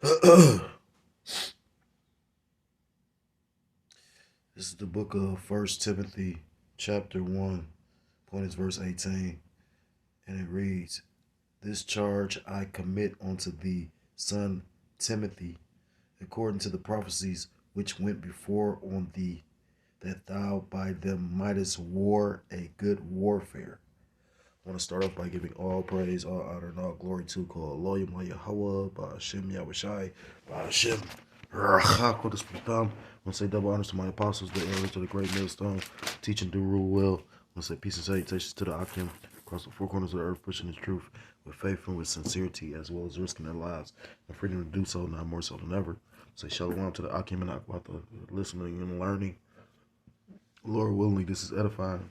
This is the book of First Timothy, chapter 1, point is verse 18, and it reads, "This charge I commit unto thee, son Timothy, according to the prophecies which went before on thee, that thou by them mightest war a good warfare." I want to start off by giving all praise, all honor, and all glory to call YAHAWAH, BAHASHAM, YAHAWASHI, BAHASHAM, RAHAKODES. I want to say double honors to my apostles, the elders of the great millstone, teach and do rule well. I want to say peace and salutations to the Akim across the four corners of the earth, pushing the truth with faith and with sincerity, as well as risking their lives and freedom to do so, now more so than ever. Say shalom to the Akim and Akwat, the listening and learning. Lord willingly, this is edifying.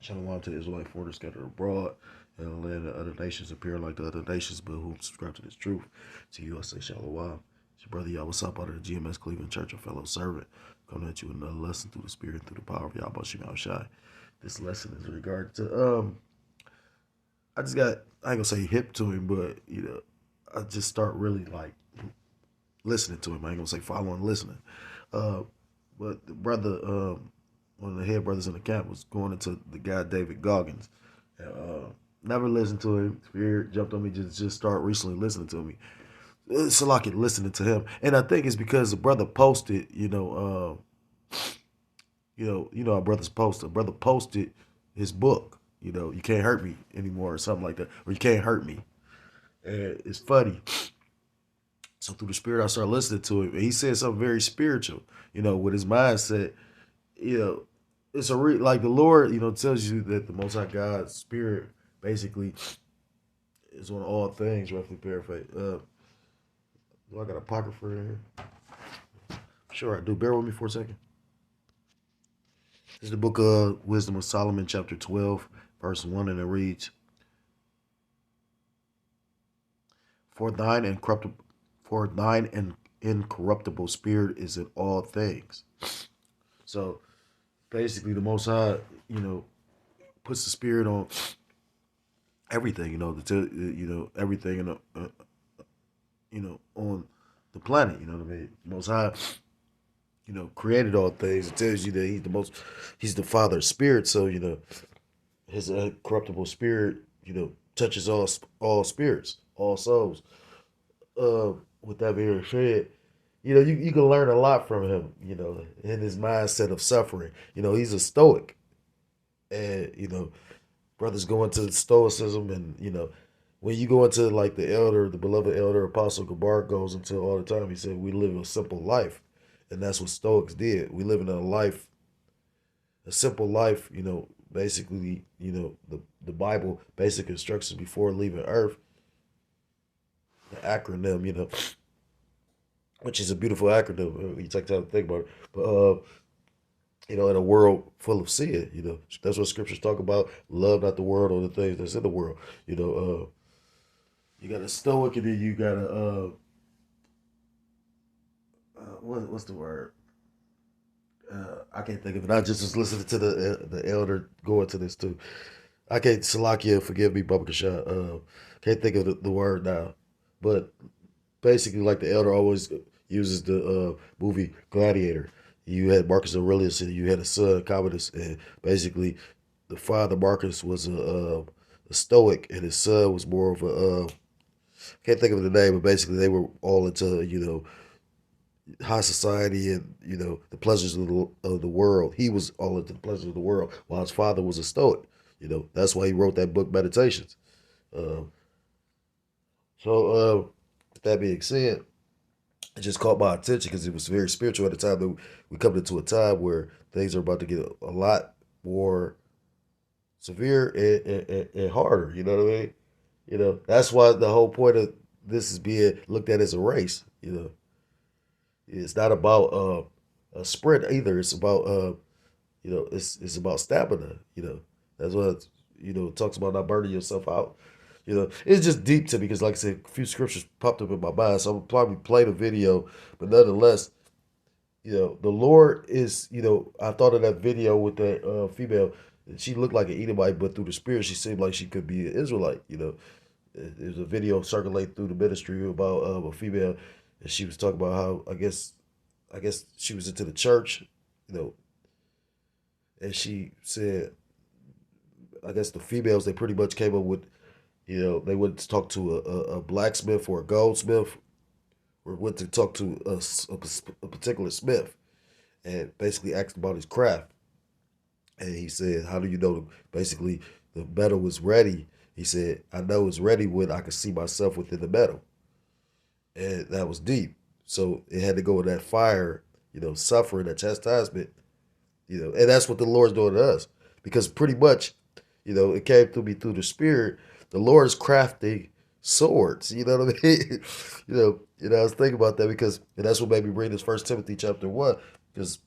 Shalom to the Israelite foreigners scattered abroad, and the land of other nations appear like the other nations, but who subscribe to this truth. To you I say shalom. It's your brother YAHAWASHI out of the GMS Cleveland Church, a fellow servant, coming at you with another lesson through the Spirit and through the power of YAHAWASHI. This lesson is regard to I just got, I ain't gonna say hip to him, but I just start really like listening to him. I ain't gonna say following, listening. Uh, but the brother, one of the head brothers in the camp was going into the guy David Goggins. Never listened to him. Spirit jumped on me, just start recently listening to me. So like it listening to him, and I think it's because the brother posted, our brother's posted. Brother posted his book. You can't hurt me anymore, or something like that, or you can't hurt me. And it's funny. So through the spirit, I started listening to him, and he said something very spiritual. With his mindset. You know, it's like the Lord. Tells you that the Most High God's spirit basically is on all things. Roughly paraphrase. Do I got a pocket for it here? Sure, I do. Bear with me for a second. This is the book of Wisdom of Solomon, chapter 12, verse 1, and it reads, For thine incorruptible spirit is in all things. So basically, the Most High, puts the spirit on everything. Everything on the planet. You know what I mean? Most High, created all things. It tells you that he's the Father of spirit. So his incorruptible spirit, touches all spirits, all souls. With that being said, you can learn a lot from him. In his mindset of suffering. He's a stoic, and brothers go into stoicism, and when you go into like the beloved elder Apostle Gabar goes into all the time, he said we live a simple life, and that's what Stoics did. We live in a simple life. Basically, the Bible basic instructions before leaving Earth, the acronym, which is a beautiful acronym. You take time to think about it, but in a world full of sin, that's what scriptures talk about. Love not the world or the things that's in the world. You got a stoic, and then you got a what's the word? I can't think of it. I just was listening to the elder go into this too. I can't. Salakia, forgive me, Baba Kasha. Can't think of the word now, but basically, like the elder always uses the movie Gladiator. You had Marcus Aurelius, and you had a son Commodus, and basically, the father Marcus was a Stoic, and his son was more of a can't think of the name, but basically they were all into high society and the pleasures of the world. He was all into the pleasures of the world, while his father was a Stoic. That's why he wrote that book, Meditations. Uh, with that being said, it just caught my attention because it was very spiritual at the time. That we come into a time where things are about to get a lot more severe and harder. You know what I mean? That's why the whole point of this is being looked at as a race. It's not about a sprint either. It's about it's about stamina. That's what it talks about not burning yourself out. It's just deep to me because, like I said, a few scriptures popped up in my mind, so I'll probably play the video. But nonetheless, the Lord is. I thought of that video with that female. She looked like an Edomite, but through the spirit, she seemed like she could be an Israelite. there's a video circulating through the ministry about a female, and she was talking about how I guess she was into the church, you know, and she said I guess the females they pretty much came up with, they went to talk to a blacksmith or a goldsmith, or went to talk to a particular smith, and basically asked about his craft. And he said, "How do you know?" Basically, the metal was ready. He said, "I know it's ready when I can see myself within the metal," and that was deep. So it had to go with that fire, suffering, that chastisement, and that's what the Lord's doing to us, because pretty much, it came through me through the Spirit. The Lord is crafting swords. You know what I mean? I was thinking about that because, and that's what made me read this First Timothy chapter 1, because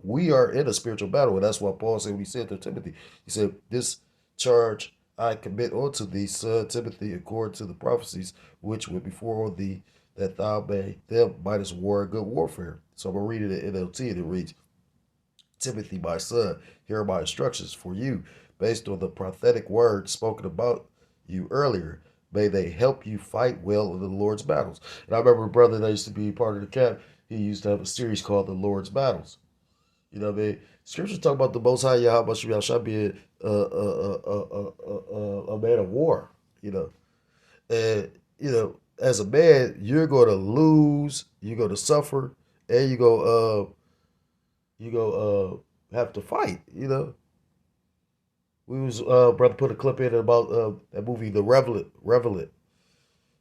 we are in a spiritual battle, and that's what Paul said when he said to Timothy. He said, "This charge I commit unto thee, son Timothy, according to the prophecies which went before thee, that thou may them mightest war a good warfare." So I'm gonna read it in NLT, and it reads, "Timothy, my son, here are my instructions for you, based on the prophetic words spoken about you earlier. May they help you fight well in the Lord's battles." And I remember a brother that used to be part of the camp. He used to have a series called The Lord's Battles. You know what I mean? Scriptures talk about the Most High YAHAWASHI being a man of war. You know, and as a man, you're going to lose, you're going to suffer, and you go have to fight. We was brother put a clip in about that movie, The Revenant,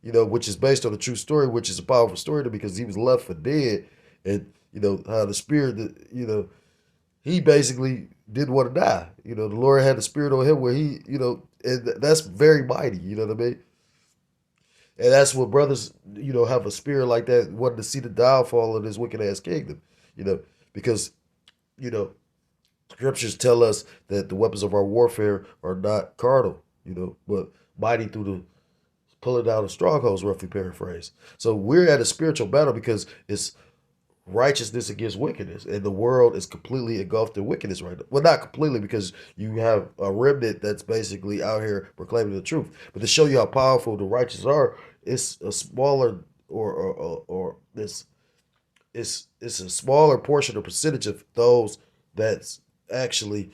which is based on a true story, which is a powerful story to because he was left for dead, and how the spirit, he basically didn't want to die. The Lord had the spirit on him where he, and that's very mighty. You know what I mean? And that's what brothers, have a spirit like that, wanting to see the downfall of this wicked ass kingdom. Because you know scriptures tell us that the weapons of our warfare are not carnal, but mighty through the pulling down of strongholds, roughly paraphrased. So we're at a spiritual battle because it's righteousness against wickedness, and the world is completely engulfed in wickedness right now. Well, not completely, because you have a remnant that's basically out here proclaiming the truth. But to show you how powerful the righteous are, it's a smaller or this it's a smaller portion or percentage of those that's actually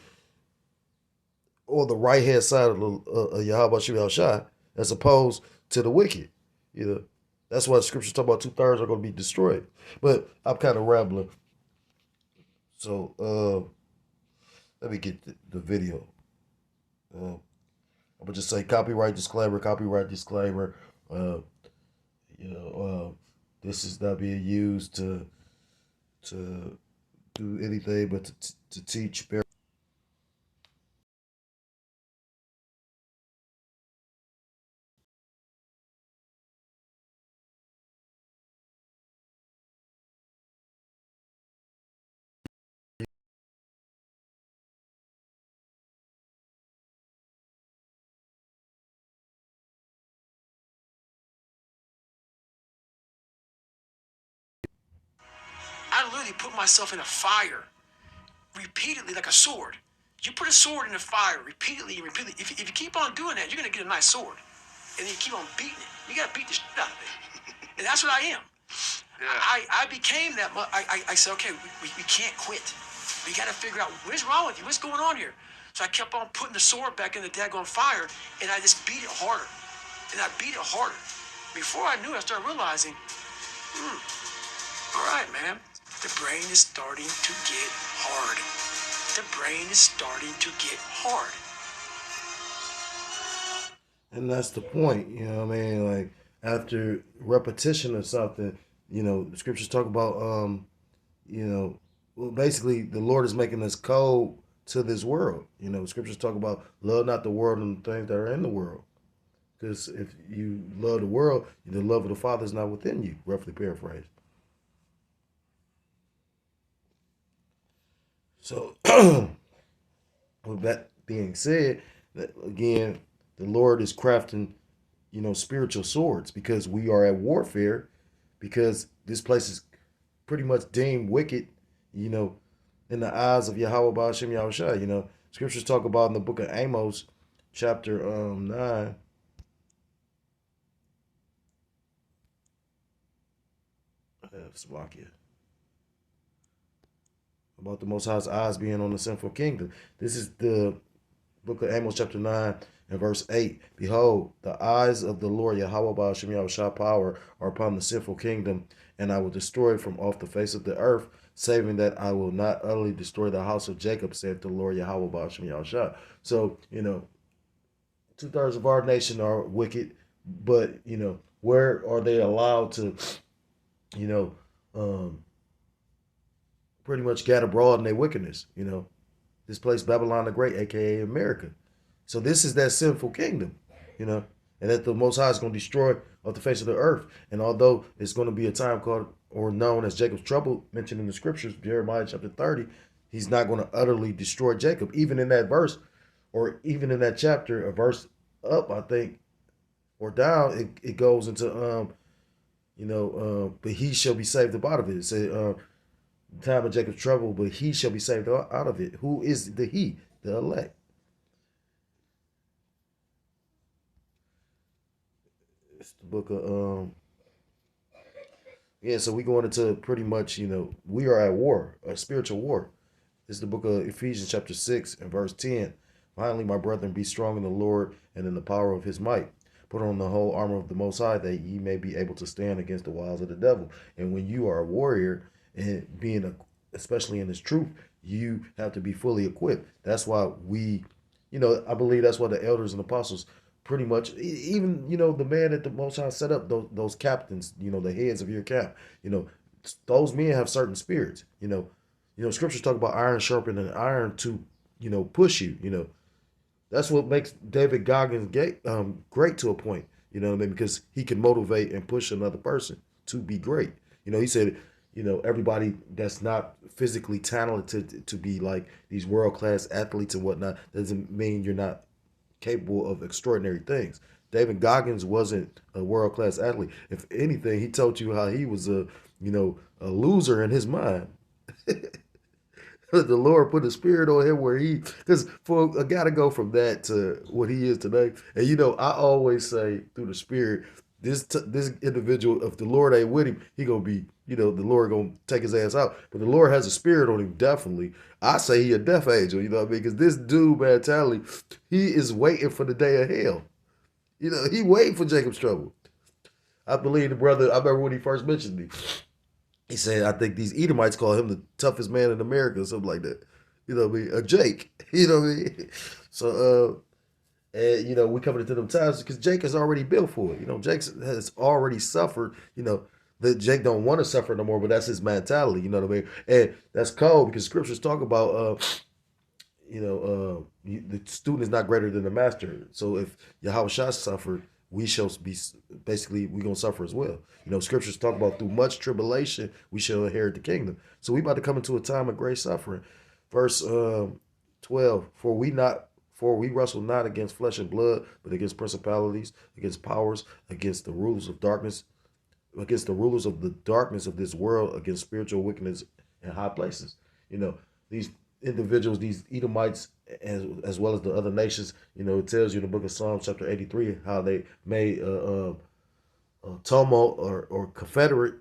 on the right hand side of Yahweh Shai, as opposed to the wicked. You know, that's why the scriptures talk about 2/3 are going to be destroyed. But I'm kind of rambling, so let me get the video. I'm gonna just say copyright disclaimer. Copyright disclaimer. Uh, this is not being used to do anything but to teach. I literally put myself in a fire repeatedly like a sword. You put a sword in the fire repeatedly and repeatedly. If you keep on doing that, you're going to get a nice sword. And then you keep on beating it. You got to beat the shit out of it. And that's what I am. Yeah. I became that. I said, okay, we can't quit. We got to figure out what is wrong with you. What's going on here? So I kept on putting the sword back in the daggone fire, and I just beat it harder. And I beat it harder. Before I knew it, I started realizing, all right, man, the brain is starting to get hard. The brain is starting to get hard. And that's the point, what I mean? Like, after repetition of something, the scriptures talk about, well, basically, the Lord is making us cold to this world. Scriptures talk about love not the world and the things that are in the world. Because if you love the world, the love of the Father is not within you, roughly paraphrased. So, with that being said, again, the Lord is crafting, spiritual swords, because we are at warfare, because this place is pretty much deemed wicked, in the eyes of Yahweh BAHASHAM Scriptures talk about in the book of Amos, chapter 9, Slovakia. About the Most High's eyes being on the sinful kingdom. This is the book of Amos chapter 9 and verse 8. Behold, the eyes of the Lord YAHAWAH BAHASHAM YAHAWASHI power are upon the sinful kingdom, and I will destroy it from off the face of the earth, saving that I will not utterly destroy the house of Jacob, saith the Lord YAHAWAH BAHASHAM YAHAWASHI. So, 2/3 of our nation are wicked, but, where are they allowed to, you know, pretty much get abroad in their wickedness, this place Babylon the Great, aka America. So this is that sinful kingdom, and that the Most High is going to destroy off the face of the earth. And although it's going to be a time called or known as Jacob's trouble, mentioned in the scriptures, Jeremiah chapter 30, he's not going to utterly destroy Jacob. Even in that verse, or even in that chapter, a verse up, I think, or down, it goes into, but he shall be saved out of it. It says, time of Jacob's trouble, but he shall be saved out of it. Who is the he? The elect. It's the book of so we going into pretty much, we are at war, a spiritual war. This is the book of Ephesians chapter 6 and verse 10. Finally, my brethren, be strong in the Lord and in the power of his might. Put on the whole armor of the Most High, that ye may be able to stand against the wiles of the devil. And when you are a warrior, and especially in this truth, you have to be fully equipped. That's why we, I believe that's why the elders and apostles pretty much, even, the man that the Most High set up, those captains, the heads of your camp, those men have certain spirits, scriptures talk about iron sharpening iron to, push you, that's what makes David Goggins great to a point, because he can motivate and push another person to be great. He said, everybody that's not physically talented to be like these world-class athletes and whatnot doesn't mean you're not capable of extraordinary things. David Goggins wasn't a world-class athlete. If anything, he told you how he was a loser in his mind. The Lord put a spirit on him where because for a guy to go from that to what he is today, and I always say through the spirit, this individual, if the Lord ain't with him, he gonna be, the Lord gonna take his ass out. But the Lord has a spirit on him, definitely. I say he a death angel, you know what I mean? Because this dude, mentality, he is waiting for the day of hell. He waiting for Jacob's trouble. I believe the brother, I remember when he first mentioned me, he said, I think these Edomites call him the toughest man in America or something like that. You know what I mean? A Jake. You know what I mean? So, and, we coming into them times because Jake has already built for it. Jake has already suffered, that Jake don't want to suffer no more, but that's his mentality, you know what I mean? And that's cold because scriptures talk about, the student is not greater than the master. So if Yahawashi suffered, we shall be, basically, we're going to suffer as well. Scriptures talk about through much tribulation, we shall inherit the kingdom. So we about to come into a time of great suffering. Verse 12, for we wrestle not against flesh and blood, but against principalities, against powers, against the rulers of darkness, against the rulers of the darkness of this world, against spiritual wickedness in high places. These individuals, these Edomites, as well as the other nations, it tells you in the book of Psalms chapter 83 how they made a tumult or confederate,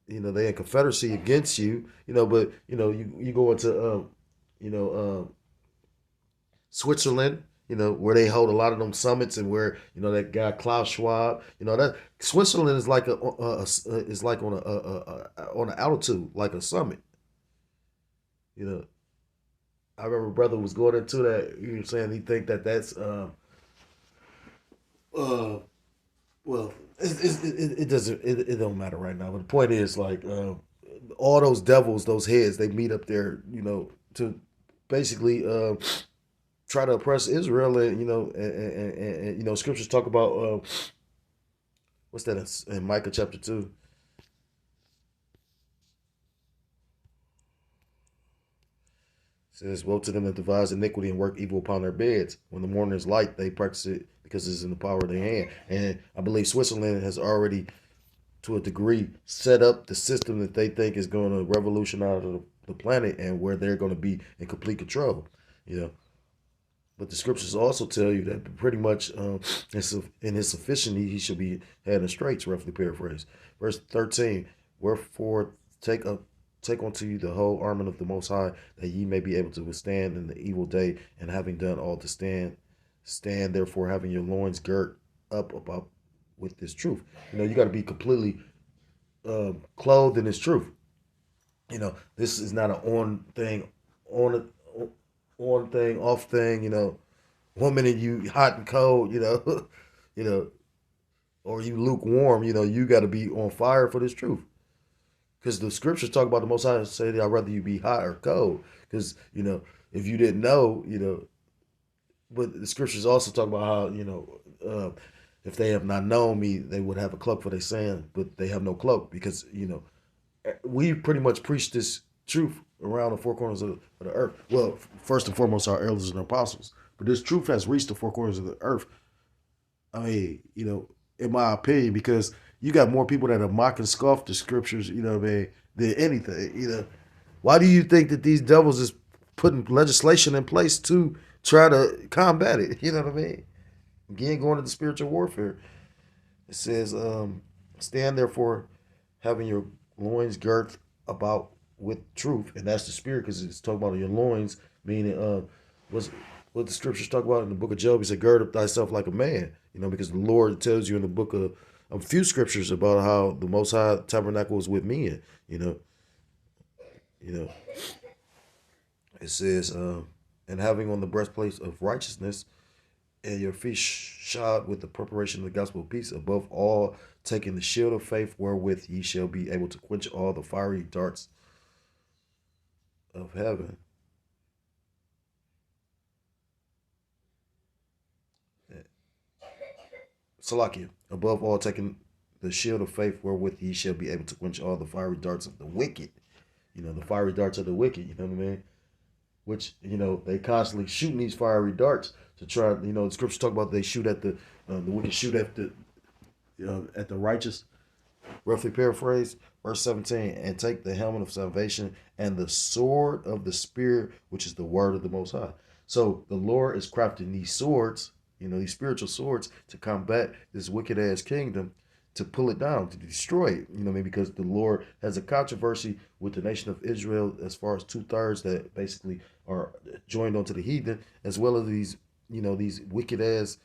they in confederacy against you, but you go into Switzerland, where they hold a lot of them summits, and where that guy Klaus Schwab, that Switzerland is like is like on an altitude like a summit, I remember brother was going into that. You were saying he think that's well, it doesn't it don't matter right now. But the point is, like, all those devils, those heads, they meet up there, to basically try to oppress Israel, and scriptures talk about what's that in Micah chapter 2. It says, woe to them that devise iniquity and work evil upon their beds. When the morning is light, they practice it because it's in the power of their hand. And I believe Switzerland has already, to a degree, set up the system that they think is going to revolutionize the planet, and where they're going to be in complete control. But the scriptures also tell you that pretty much in his sufficiency he should be had in straits, roughly paraphrased. Verse 13, Wherefore take unto you the whole armor of the Most High, that ye may be able to withstand in the evil day, and having done all to stand, stand therefore having your loins girt up about with this truth. You got to be completely clothed in this truth. This is not an on a, on thing, off thing. 1 minute you hot and cold. you know, or you lukewarm. You got to be on fire for this truth. Because the scriptures talk about the Most High say that I'd rather you be hot or cold. Because if you didn't know, but the scriptures also talk about how if they have not known me, they would have a cloak for their sin, but they have no cloak because we pretty much preach this truth around the four corners of the earth. Well, first and foremost, our elders and apostles, but this truth has reached the four corners of the earth. I mean, in my opinion, because you got more people that have mock and scoff the scriptures, than anything. Why do you think that these devils is putting legislation in place to try to combat it? You know what I mean? Again, going into spiritual warfare. It says, stand therefore having your loins girt about with truth. And that's the spirit, because it's talking about your loins, meaning what the scriptures talk about in the book of Job. He said, gird up thyself like a man. Because the Lord tells you in the book of a few scriptures about how the Most High tabernacle is with men. It says, and having on the breastplate of righteousness, and your feet shod with the preparation of the gospel of peace, above all, taking the shield of faith, wherewith ye shall be able to quench all the fiery darts of heaven. Salakia, above all, taking the shield of faith, wherewith ye shall be able to quench all the fiery darts of the wicked. The fiery darts of the wicked, you know what I mean? Which, they constantly shooting these fiery darts to try, the scriptures talk about they shoot at the wicked shoot at the righteous. Roughly paraphrase, verse 17, and take the helmet of salvation and the sword of the Spirit, which is the word of the Most High. So the Lord is crafting these swords, these spiritual swords, to combat this wicked ass kingdom, to pull it down, to destroy it. Because the Lord has a controversy with the nation of Israel as far as 2/3 that basically are joined onto the heathen, as well as these wicked ass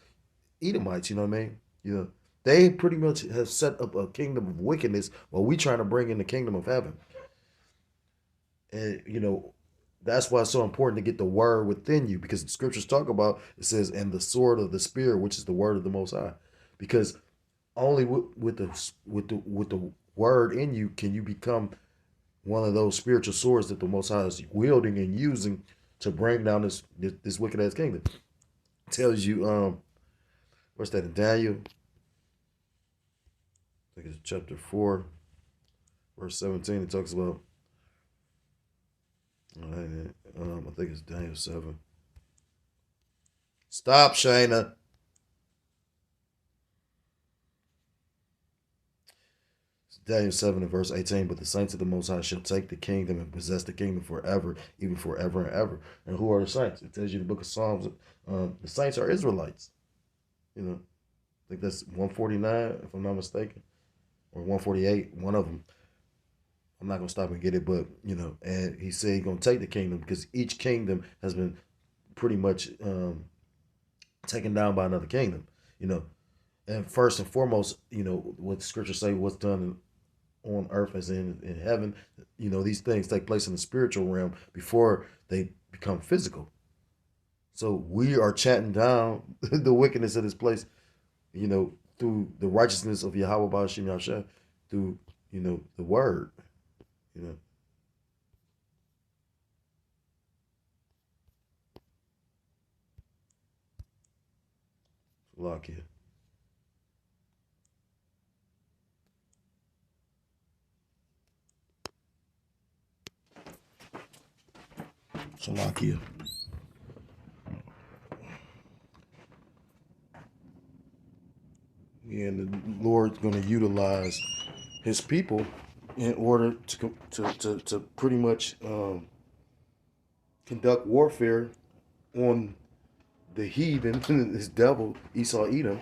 Edomites. You know what I mean? They pretty much have set up a kingdom of wickedness while we trying to bring in the kingdom of heaven. And that's why it's so important to get the word within you, because the scriptures talk about, it says, and the sword of the Spirit, which is the word of the Most High. Because only with the word in you can you become one of those spiritual swords that the Most High is wielding and using to bring down this wicked ass kingdom. It tells you what's that in Daniel? I think it's chapter 4, verse 17. It talks about I think it's Daniel 7. Stop, Shayna. Daniel 7 and verse 18, but the saints of the Most High shall take the kingdom and possess the kingdom forever, even forever and ever. And who are the saints? It tells you in the book of Psalms, the saints are Israelites. I think that's 149, if I'm not mistaken, or 148, one of them. I'm not going to stop and get it, but, and he said he's going to take the kingdom because each kingdom has been pretty much taken down by another kingdom, And first and foremost, what the scriptures say, what's done on earth as in heaven, these things take place in the spiritual realm before they become physical. So we are chatting down the wickedness of this place, through the righteousness of YAHAWAH, BAHASHAM, YAHAWASHI, through, the word, Lock here. Salakia. Yeah, and the Lord's going to utilize his people in order to pretty much conduct warfare on the heathen, this devil, Esau, Edom,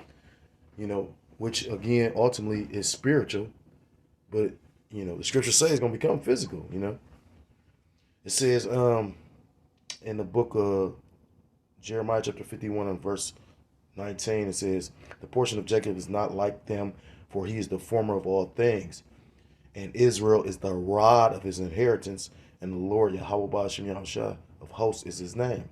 which again ultimately is spiritual, but the scripture says it's going to become physical. It says in the book of Jeremiah chapter 51 and verse 19, it says, the portion of Jacob is not like them, for he is the former of all things, and Israel is the rod of his inheritance, and the Lord YAHAWAH BAHASHAM of hosts is his name.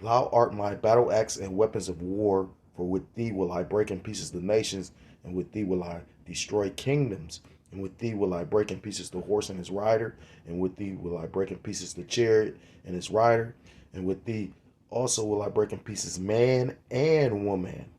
Thou art my battle axe and weapons of war, for with thee will I break in pieces the nations, and with thee will I destroy kingdoms, and with thee will I break in pieces the horse and his rider, and with thee will I break in pieces the chariot and his rider, and with thee also will I break in pieces man and woman,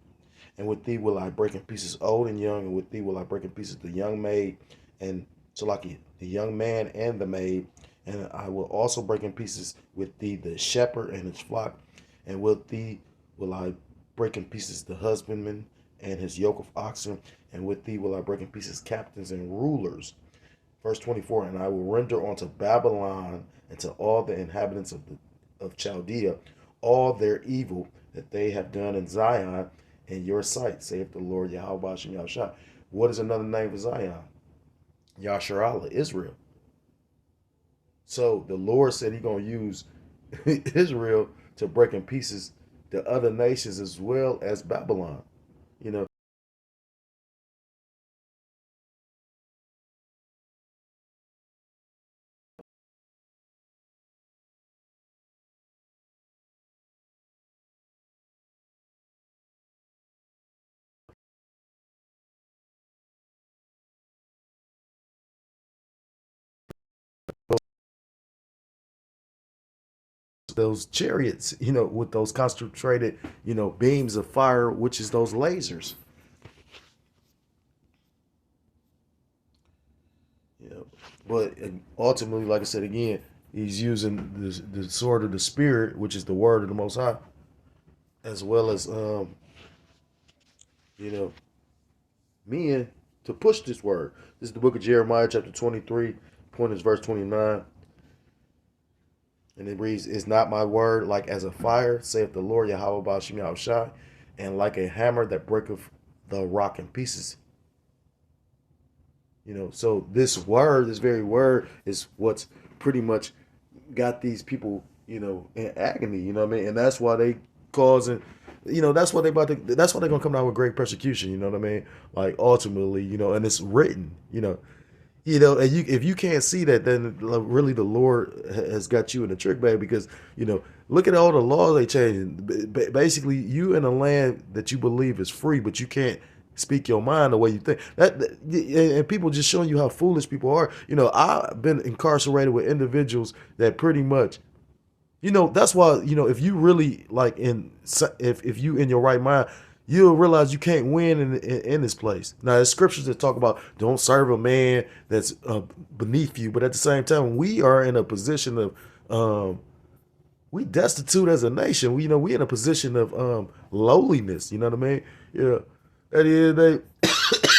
and with thee will I break in pieces old and young, and with thee will I break in pieces the young maid, and Salaki, the young man and the maid, and I will also break in pieces with thee the shepherd and his flock, and with thee will I break in pieces the husbandman and his yoke of oxen, and with thee will I break in pieces captains and rulers. Verse 24, and I will render unto Babylon and to all the inhabitants of Chaldea all their evil that they have done in Zion in your sight, saith the Lord YAHAWAH BAHASHAM YAHUSHA. What is another name for Zion? Yasharallah, Israel. So the Lord said He's going to use Israel to break in pieces the other nations as well as Babylon. You know, those chariots, with those concentrated, beams of fire, which is those lasers. You know, but ultimately, like I said again, he's using the sword of the spirit, which is the word of the Most High, as well as you know, men to push this word. This is the book of Jeremiah, chapter 23, point is verse 29. And it reads, is not my word like as a fire, saith the Lord YAHAWAH BAHASHAM YAHUSHA, and like a hammer that breaketh the rock in pieces. So this word, this very word, is what's pretty much got these people, in agony, you know what I mean? And that's why they causing, that's why that's why they're gonna come down with great persecution, you know what I mean? Like ultimately, and it's written, and if you can't see that, then really the Lord has got you in a trick bag, because look at all the laws they changed. Basically, you in a land that you believe is free, but you can't speak your mind the way you think. And people just showing you how foolish people are. I've been incarcerated with individuals that pretty much, that's why, if you really if you in your right mind, you'll realize you can't win in this place. Now, there's scriptures that talk about don't serve a man that's beneath you, but at the same time, we are in a position of we destitute as a nation. We in a position of lowliness. You know what I mean? Yeah. At the end of the day,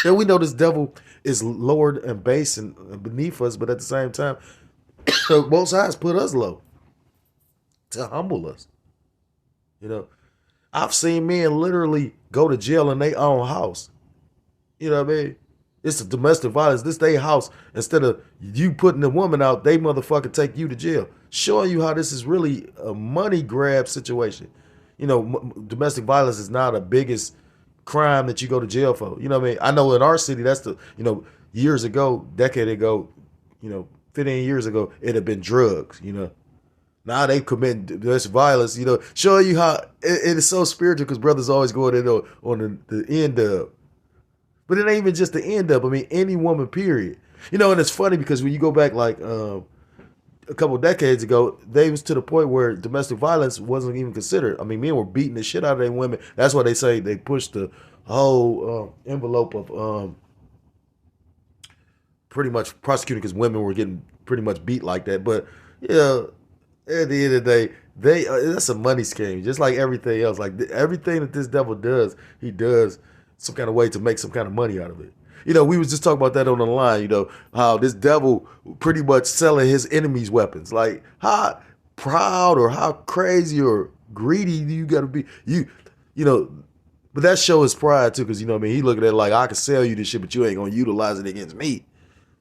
and we know this devil is lowered and base and beneath us, but at the same time, both sides put us low to humble us. I've seen men literally go to jail in their own house. You know what I mean? It's a domestic violence. This their house. Instead of you putting the woman out, they motherfucker take you to jail. Showing you how this is really a money grab situation. Domestic violence is not the biggest crime that you go to jail for. You know what I mean? I know in our city, that's years ago, decade ago, 15 years ago, it had been drugs, Now they commit domestic violence, showing you how it is so spiritual, because brothers always going in on the end of. But it ain't even just the end of. I mean, any woman, period. And it's funny because when you go back like a couple of decades ago, they was to the point where domestic violence wasn't even considered. I mean, men were beating the shit out of their women. That's why they say they pushed the whole envelope of pretty much prosecuting, because women were getting pretty much beat like that. But yeah. At the end of the day, that's a money scheme, just like everything else. Like everything that this devil does, he does some kind of way to make some kind of money out of it. We was just talking about that on the line. How this devil pretty much selling his enemies weapons. Like how proud or how crazy or greedy you got to be. But that show is pride too, because what I mean. He looking at it like, I can sell you this shit, but you ain't gonna utilize it against me.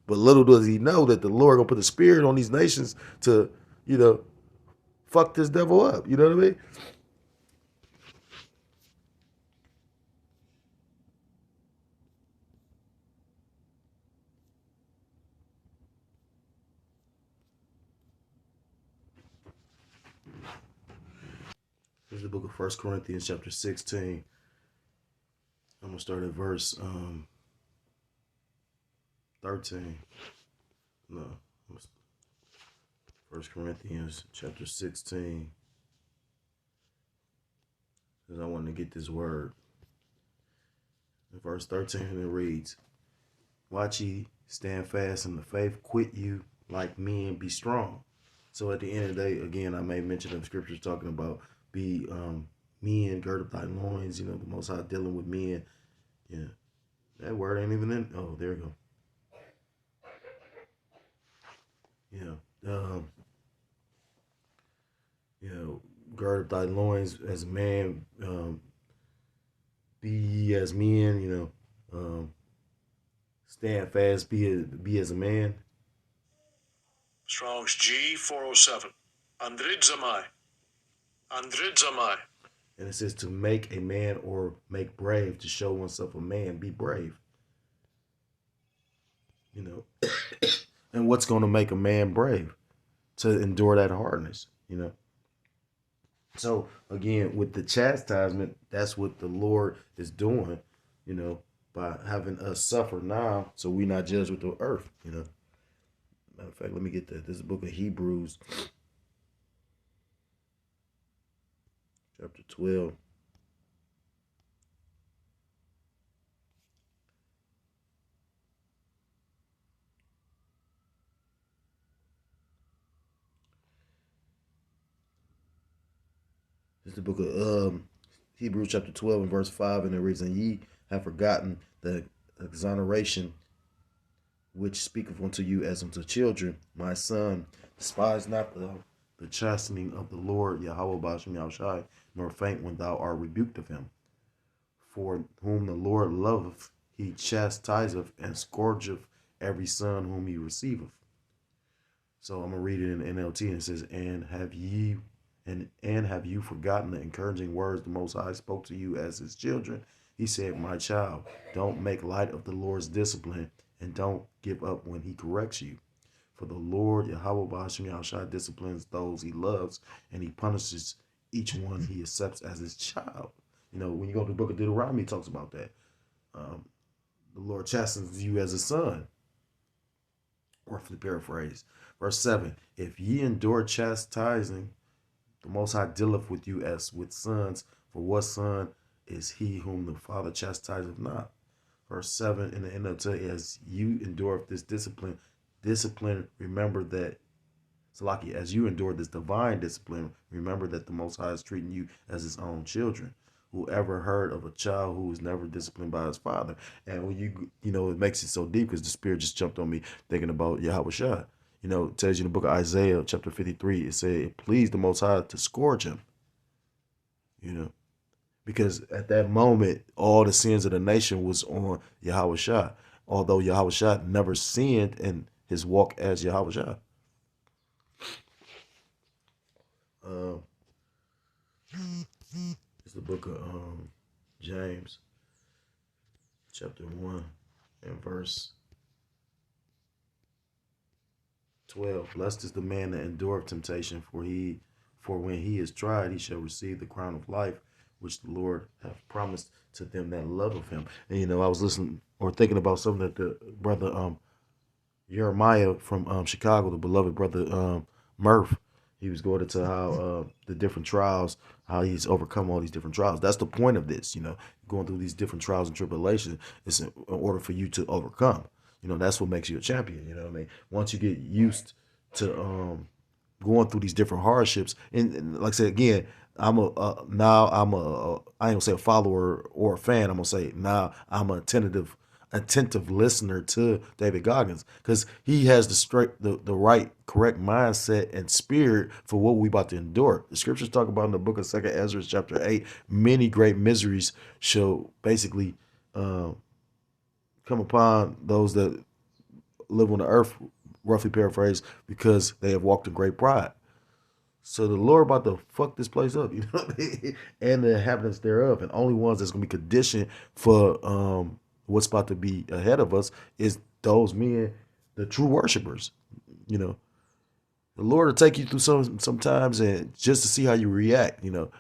But little does he know that the Lord gonna put the spirit on these nations to, fuck this devil up. You know what I mean? Here's the book of 1 Corinthians chapter 16. I'm gonna start at verse 13. No, 1 Corinthians chapter 16. Because I want to get this word. In verse 13 it reads, watch ye, stand fast in the faith, quit you like men, be strong. So at the end of the day, again, I made mention of scriptures talking about be men, gird up thy loins, the Most High dealing with men. Yeah, that word ain't even in. Oh, there we go. Yeah. Gird up thy loins as a man, be ye as men, stand fast, be as a man. Strong's G 407. Andridzamai. Andridzamai. And it says to make a man or make brave, to show oneself a man, be brave. And what's going to make a man brave? To endure that hardness, So again, with the chastisement, that's what the Lord is doing, by having us suffer now, so we not judged with the earth, Matter of fact, let me get that. This is the book of Hebrews, chapter 12. This is the book of Hebrews chapter 12 and verse 5, and it reads, and ye have forgotten the exoneration which speaketh unto you as unto children. My son, despise not the chastening of the Lord, YAHAWAH, BAHASHAM, YAHAWASHI, nor faint when thou art rebuked of him. For whom the Lord loveth, he chastiseth and scourgeth every son whom he receiveth. So I'm gonna read it in NLT, and it says, and have you forgotten the encouraging words the Most High spoke to you as his children? He said, my child, don't make light of the Lord's discipline, and don't give up when he corrects you. For the Lord, YAHAWAH, BAHASHAM, YAHAWASHI, disciplines those he loves, and he punishes each one he accepts as his child. When you go to the book of Deuteronomy, it talks about that. The Lord chastens you as a son. Roughly paraphrase. Verse 7, if ye endure chastising, the Most High dealeth with you as with sons, for what son is he whom the Father chastiseth not? Verse 7 in the NLT, as you endure this discipline, remember that, Salaki, as you endure this divine discipline, remember that the Most High is treating you as his own children. Whoever heard of a child who was never disciplined by his father? And when it makes it so deep because the Spirit just jumped on me thinking about YAHAWASHI. It tells you in the book of Isaiah, chapter 53, it said it pleased the Most High to scourge him. Because at that moment, all the sins of the nation was on YAHAWASHI, although YAHAWASHI never sinned in his walk as YAHAWASHI. It's the book of James, chapter 1 and verse 12. Blessed is the man that endureth temptation, for when he is tried, he shall receive the crown of life, which the Lord hath promised to them that love of him. And I was listening or thinking about something that the brother Jeremiah from Chicago, the beloved brother Murph, he was going into how the different trials, how he's overcome all these different trials. That's the point of this, going through these different trials and tribulations is in order for you to overcome. That's what makes you a champion. You know what I mean? Once you get used to going through these different hardships, and like I said again, I ain't gonna say a follower or a fan. I'm gonna say now I'm a attentive listener to David Goggins, because he has the right, correct mindset and spirit for what we about to endure. The scriptures talk about in the book of 2 Ezra chapter 8, many great miseries shall basically come upon those that live on the earth, roughly paraphrased, because they have walked in great pride. So the Lord about to fuck this place up, you know what I mean? And the inhabitants thereof. And only ones that's gonna be conditioned for what's about to be ahead of us is those men, the true worshipers. You know, the Lord will take you through sometimes and just to see how you react, you know.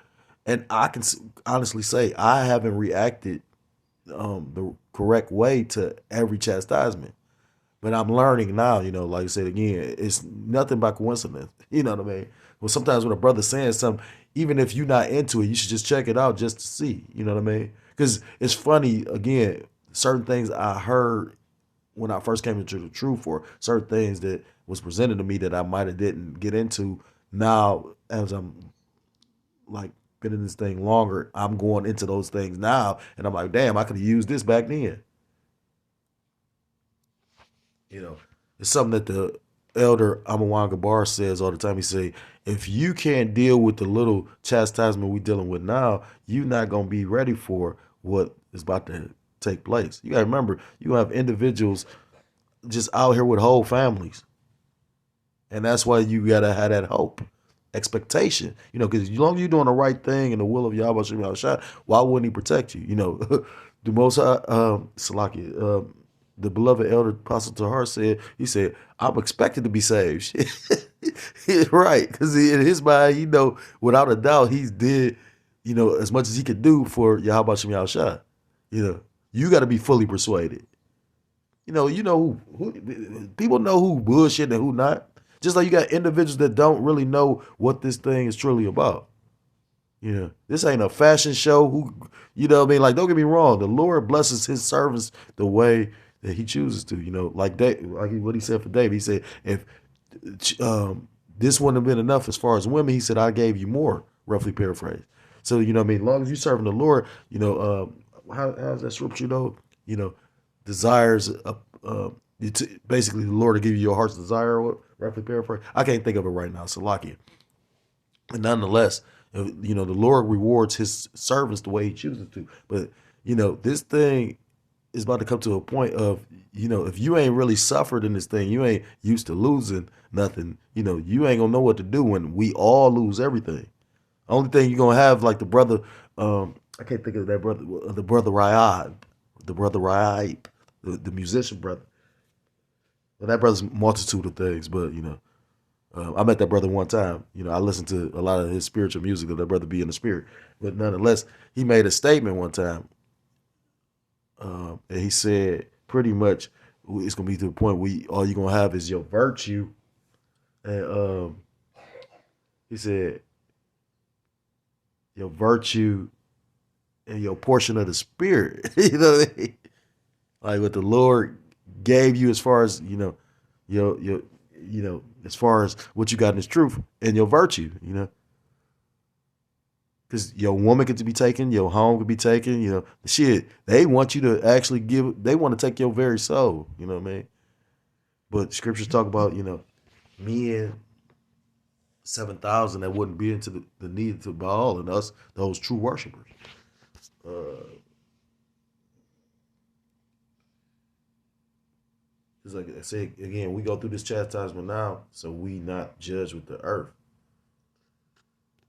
And I can honestly say I haven't reacted the correct way to every chastisement. But I'm learning now, you know, like I said again, it's nothing by coincidence. You know what I mean? Well, sometimes when a brother's saying something, even if you're not into it, you should just check it out just to see. You know what I mean? Because it's funny, again, certain things I heard when I first came into the truth, or certain things that was presented to me that I might have didn't get into. Now, as I'm like been in this thing longer, I'm going into those things now, and I'm like, damn, I could have used this back then. You know, it's something that the elder Amawanga Bar says all the time. He say, if you can't deal with the little chastisement we dealing with now, you're not gonna be ready for what is about to take place. You gotta remember, you have individuals just out here with whole families, and that's why you gotta have that hope, expectation. You know, because as long as you're doing the right thing in the will of YAHAWASHI, why wouldn't He protect you? You know, the Most High, Salaki, the beloved elder Apostle Tahar said, he said, I'm expected to be saved. Right. Because in his mind, you know, without a doubt, he's did, you know, as much as he could do for Yahweh Shem Yahushua. You know, you got to be fully persuaded. You know who people know who bullshit and who not. Just like you got individuals that don't really know what this thing is truly about. You know, this ain't a fashion show. You know what I mean? Like, don't get me wrong. The Lord blesses his servants the way that he chooses to, you know, like what he said for David. He said, if this wouldn't have been enough as far as women, he said, I gave you more, roughly paraphrased. So, you know what I mean? As long as you're serving the Lord, you know, how's that scripture, you know, desires, basically the Lord to give you your heart's desire, roughly paraphrase. I can't think of it right now. Salakia. And nonetheless, you know, the Lord rewards his servants the way he chooses to. But, you know, this thing is about to come to a point of, you know, if you ain't really suffered in this thing, you ain't used to losing nothing, you know, you ain't gonna know what to do when we all lose everything. Only thing you're gonna have, like the brother, I can't think of that brother, the brother Rayab, the musician brother. Well, that brother's a multitude of things, but, you know, I met that brother one time. You know, I listened to a lot of his spiritual music. That brother be in the spirit, but nonetheless, he made a statement one time, and he said pretty much it's gonna be to the point where all you're gonna have is your virtue, and he said your virtue and your portion of the spirit. You know what I mean? Like what the Lord gave you as far as, you know, your you know, as far as what you got in His truth and your virtue, you know. Because your woman could be taken, your home could be taken, you know. Shit, they want you to actually they want to take your very soul, you know what I mean? But scriptures talk about, you know, men 7,000 that wouldn't be into the need to Baal and us, those true worshipers. It's like I say again, we go through this chastisement now, so we not judge with the earth.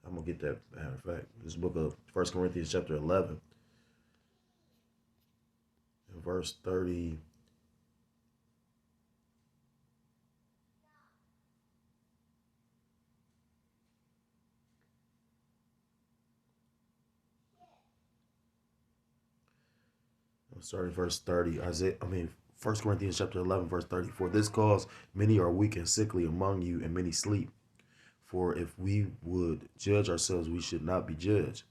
I'm gonna get that. Matter of fact, this book of 1 Corinthians chapter 11, verse 30. I'm sorry, verse 30. 1 Corinthians chapter 11, verse 30. For this cause many are weak and sickly among you, and many sleep. For if we would judge ourselves, we should not be judged.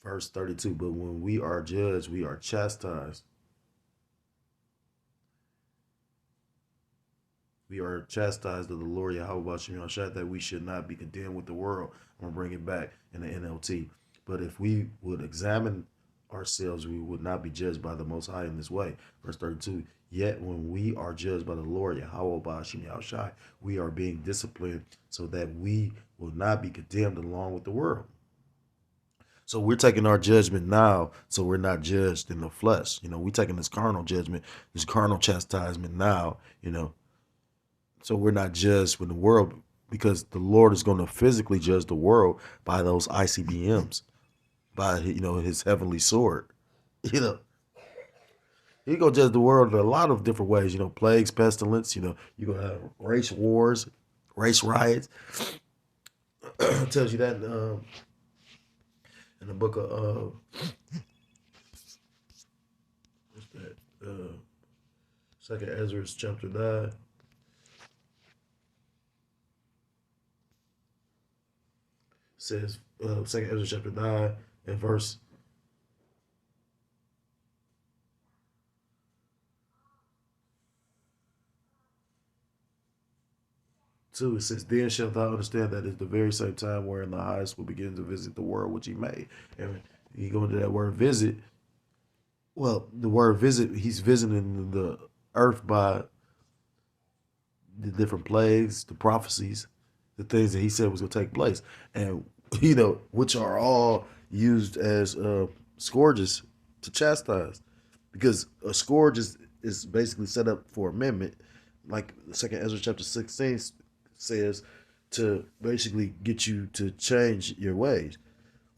Verse 32. But when we are judged, we are chastised. We are chastised of the Lord Yahweh that we should not be condemned with the world. I'm going to bring it back in the NLT. But if we would examine ourselves, we would not be judged by the Most High in this way. Verse 32, yet when we are judged by the Lord Yahweh BAHASHAM Yahushai, we are being disciplined so that we will not be condemned along with the world. So we're taking our judgment now, so we're not judged in the flesh. We're taking this carnal judgment, this carnal chastisement now, so we're not judged with the world, because the Lord is going to physically judge the world by those ICBMs, by his heavenly sword. You know, He's gonna judge the world in a lot of different ways. Plagues, pestilence. You're gonna have race wars, race riots. It tells you that in the book of what's that? Second Ezra chapter 9. Says Second Ezra chapter 9 and verse 2. It says, "Then shalt thou understand that it's the very same time wherein the highest will begin to visit the world which he made." And you go into that word visit. Well, the word visit, he's visiting the earth by the different plagues, the prophecies, the things that he said was going to take place, and which are all used as scourges to chastise, because a scourge is basically set up for amendment, like Second Ezra chapter 16 says, to basically get you to change your ways.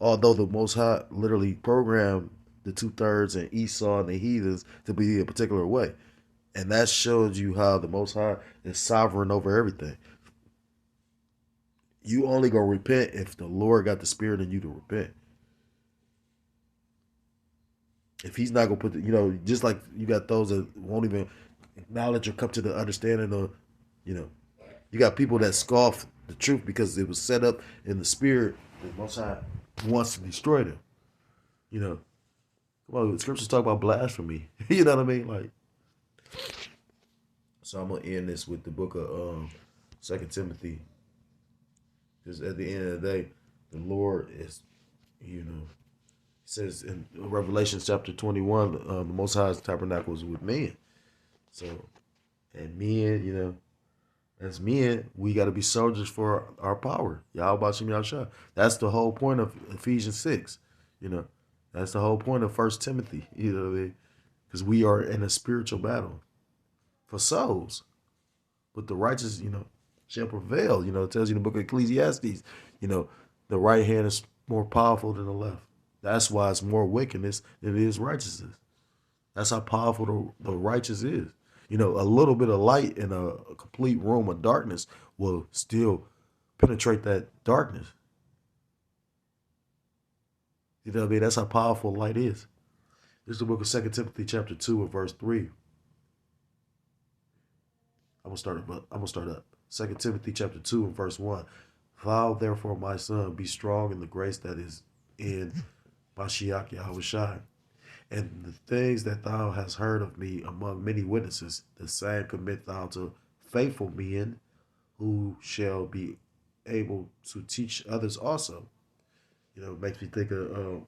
Although the Most High literally programmed the 2/3 and Esau and the heathens to be a particular way. And that shows you how the Most High is sovereign over everything. You only gonna repent if the Lord got the spirit in you to repent. If he's not gonna put just like you got those that won't even acknowledge or come to the understanding of, you got people that scoff the truth because it was set up in the spirit that Most High wants to destroy them. Come on, the scriptures talk about blasphemy. You know what I mean? Like, so I'm gonna end this with the book of Second Timothy, because at the end of the day, the Lord is, he says in Revelation chapter 21, the Most High's tabernacle is with men. So, and men, as men, we got to be soldiers for our power. YAHAWASHI Yahshua. That's the whole point of Ephesians 6. That's the whole point of First Timothy. You know what I mean? Because we are in a spiritual battle for souls. But the righteous, shall prevail. It tells you in the book of Ecclesiastes, the right hand is more powerful than the left. That's why it's more wickedness than it is righteousness. That's how powerful the righteous is. A little bit of light in a complete room of darkness will still penetrate that darkness. You know what I mean? That's how powerful light is. This is the book of 2 Timothy chapter 2 and verse 3. I'm gonna start up. 2 Timothy chapter 2 and verse 1. "Thou therefore, my son, be strong in the grace that is in Mashiach YAHAWASHI. And the things that thou hast heard of me among many witnesses, the same commit thou to faithful men, who shall be able to teach others also." It makes me think of,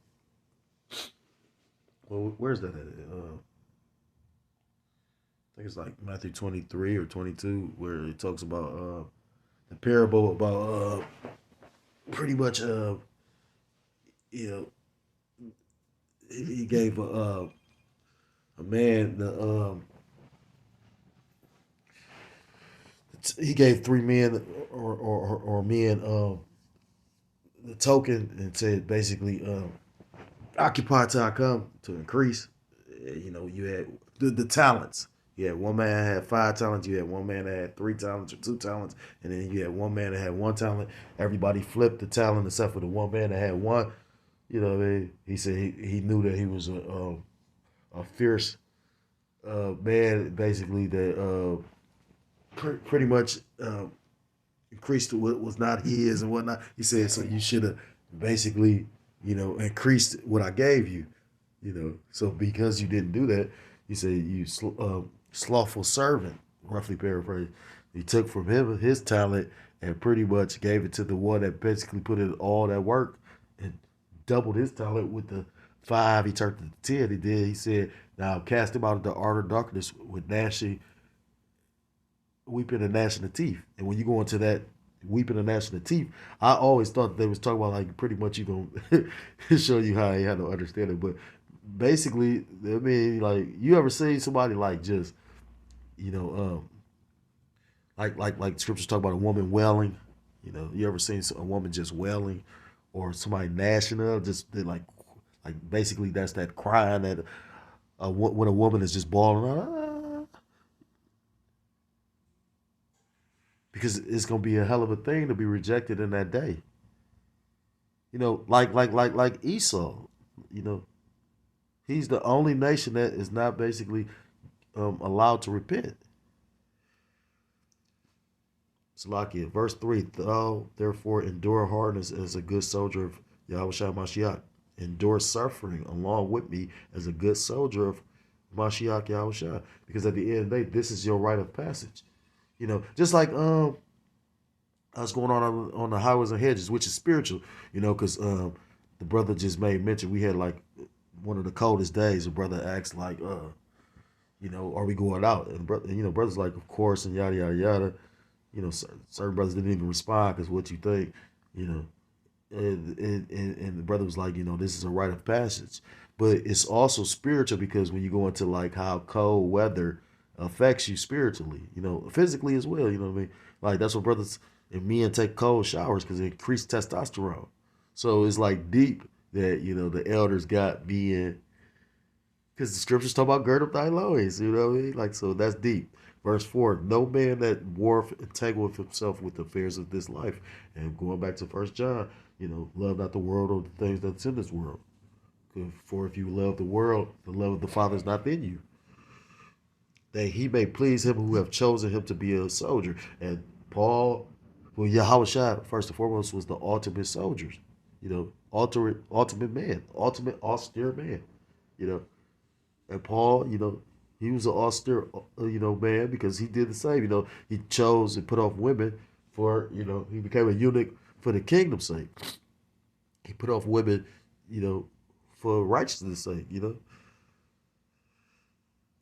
well, where's that at? I think it's like Matthew 23 or 22, where it talks about the parable about pretty much, he gave a man he gave 3 men or men the token, and said basically, occupy till I come, to increase. You had the talents. You had one man that had 5 talents. You had one man that had 3 talents or 2 talents, and then you had one man that had 1 talent. Everybody flipped the talent except for the one man that had 1. You know what I mean? He said he knew that he was a fierce man, basically, that pretty much increased what was not his and whatnot. He said, so you should have basically, increased what I gave you. So because you didn't do that, he said, you slothful servant, roughly paraphrased. He took from him his talent and pretty much gave it to the one that basically put in all that work and doubled his talent with the 5. He turned to 10. He did. He said, now cast him out of the outer darkness with gnashing, weeping and gnashing of teeth. And when you go into that weeping and gnashing of teeth. I always thought they was talking about like pretty much you gonna show you how you had to understand it. But basically, I mean, like you ever seen somebody like just you know like scriptures talk about a woman wailing. You know, you ever seen a woman just wailing, or somebody gnashing up? Just like basically that's that crying that when a woman is just bawling, because it's gonna be a hell of a thing to be rejected in that day. You know, like Esau. You know, he's the only nation that is not basically allowed to repent. Salakia, verse 3, thou therefore endure hardness as a good soldier of Yahushua Mashiach. Endure suffering along with me as a good soldier of Mashiach Yahushua. Because at the end of the day, this is your rite of passage. You know, just like what's going on the highways and hedges, which is spiritual, you know, because the brother just made mention we had like one of the coldest days. The brother asked like, you know, are we going out? And brother, you know, brother's like, of course, and yada yada yada. You know, certain brothers didn't even respond because what you think, you know, and the brother was like, you know, this is a rite of passage, but it's also spiritual because when you go into like how cold weather affects you spiritually, you know, physically as well. You know what I mean? Like that's what brothers and men take cold showers because it increased testosterone. So it's like deep that you know the elders got being because the scriptures talk about gird up thy loins. You know what I mean? Like so that's deep. Verse 4, no man that warreth entangleth himself with the affairs of this life. And going back to First John, you know, love not the world or the things that's in this world. For if you love the world, the love of the Father is not in you. That he may please him who have chosen him to be a soldier. And Paul, well, Yahawashi, first and foremost, was the ultimate soldier. You know, ultimate man, ultimate austere man. You know, and Paul, you know, he was an austere, you know, man because he did the same. You know, he chose and put off women for, you know, he became a eunuch for the kingdom's sake. He put off women, you know, for righteousness' sake, you know.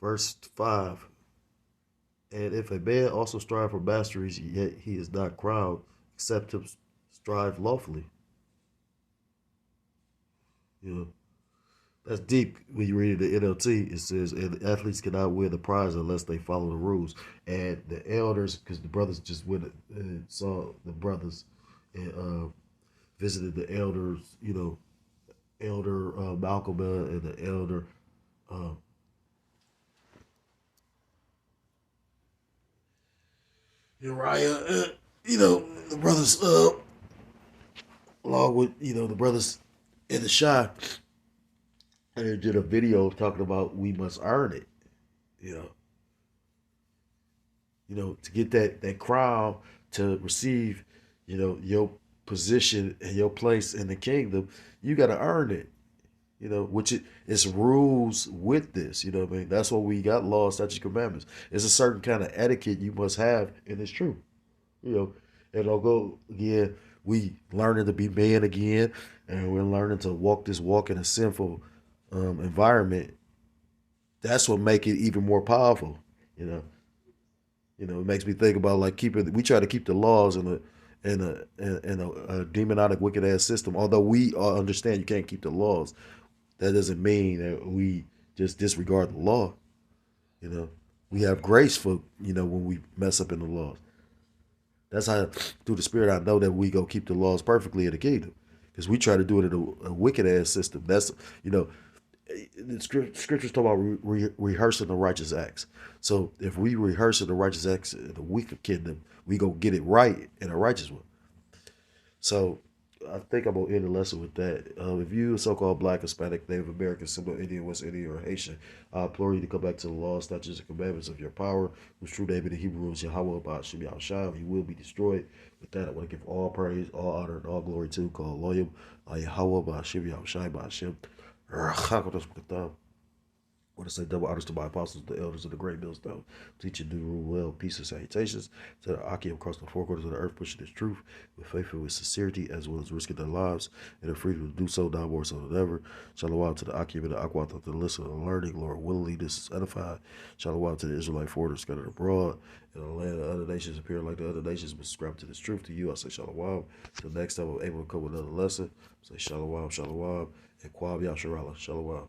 Verse 5. And if a man also strive for masteries, yet he is not crowned, except him strive lawfully. You know. That's deep when you read the NLT. It says, and the athletes cannot win the prize unless they follow the rules. And the elders, because the brothers just went and saw the brothers and visited the elders, you know, Elder Malcolm and the elder uh, Uriah, you know, the brothers, along with, you know, the brothers in the Shah, and they did a video talking about we must earn it, you know. You know, to get that crown, to receive, you know, your position and your place in the kingdom, you got to earn it. You know, which it's rules with this. You know what I mean? That's why we got laws, statutes, commandments. It's a certain kind of etiquette you must have, and it's true. You know, and I'll go again. We learning to be man again, and we're learning to walk this walk in a sinful environment. That's what make it even more powerful. You know. You know, it makes me think about like keeping. We try to keep the laws in a demonic, wicked ass system. Although we all understand you can't keep the laws, that doesn't mean that we just disregard the law. You know, we have grace for when we mess up in the laws. That's how through the Spirit I know that we go keep the laws perfectly in the kingdom because we try to do it in a wicked ass system. That's the scriptures talk about rehearsing the righteous acts. So if we rehearse the righteous acts in the wicked kingdom, we go get it right in a righteous one. So I think I'm gonna end the lesson with that. If you so-called Black, Hispanic, Native American, Seminole Indian, West Indian, or Haitian, I implore you to come back to the laws, statutes, and commandments of your power, whose true name in the Hebrew is YAHAWAH, BAHASHAM, YAHAWASHI. You will be destroyed. With that, I want to give all praise, all honor, and all glory to call Loyam, YAHAWAH, BAHASHAM, YAHAWASHI, BAHASHAM. want to say double honors to my apostles, the elders of the great millstone, teaching new rule well, peace and salutations to the Akim across the four corners of the earth, pushing his truth with faith and with sincerity, as well as risking their lives and their freedom to do so, now more so than ever. Shalom to the Akim and the Aqua, to the listen and learning, Lord, willingly this is edified. Shalom to the Israelite foreigners scattered abroad, and the land of other nations appear like the other nations, but subscribe to this truth. To you, I say shalom. Till next time I'm able to come with another lesson, say shalom, shalom, and Kwab Yasharala, shalom.